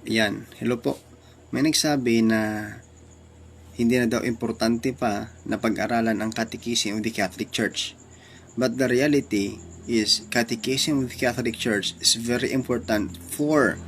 Yan, hello po. May nagsabi na hindi na daw importante pa na pag-aralan ang Catechism of the Catholic Church. But the reality is, Catechism of the Catholic Church is very important for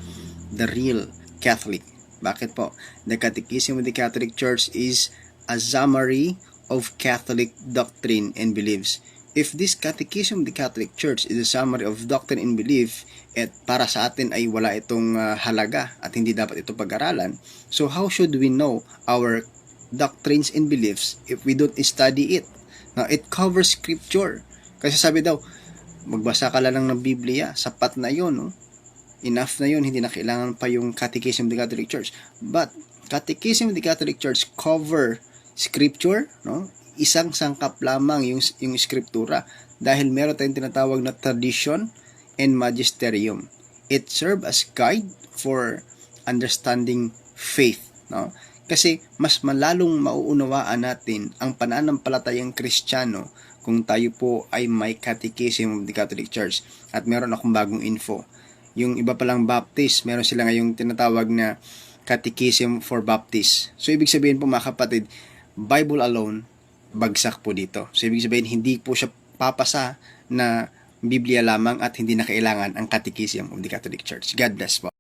the real Catholic. Bakit po? The Catechism of the Catholic Church is a summary of Catholic doctrine and beliefs. If this Catechism of the Catholic Church is a summary of doctrine and belief, at para sa atin ay wala itong halaga at hindi dapat ito pag-aralan, so how should we know our doctrines and beliefs if we don't study it? Now, it covers scripture. Kasi sabi daw, magbasa ka lang ng Biblia, sapat na yun, no? Enough na yun, hindi na kailangan pa yung Catechism of the Catholic Church. But Catechism of the Catholic Church cover scripture, no? Isang sangkap lamang yung scriptura dahil meron tayong tinatawag na tradition and magisterium. It serve as guide for understanding faith, no? Kasi mas malalong mauunawaan natin ang pananampalatayang Kristiyano kung tayo po ay may Catechism of the Catholic Church. At meron akong bagong info. Yung iba palang Baptist, meron sila ngayong tinatawag na Catechism for Baptist. So, ibig sabihin po mga kapatid, Bible alone, bagsak po dito. So, ibig sabihin, hindi po siya papasa na Biblia lamang at hindi na kailangan ang Catechism of the Catholic Church. God bless po.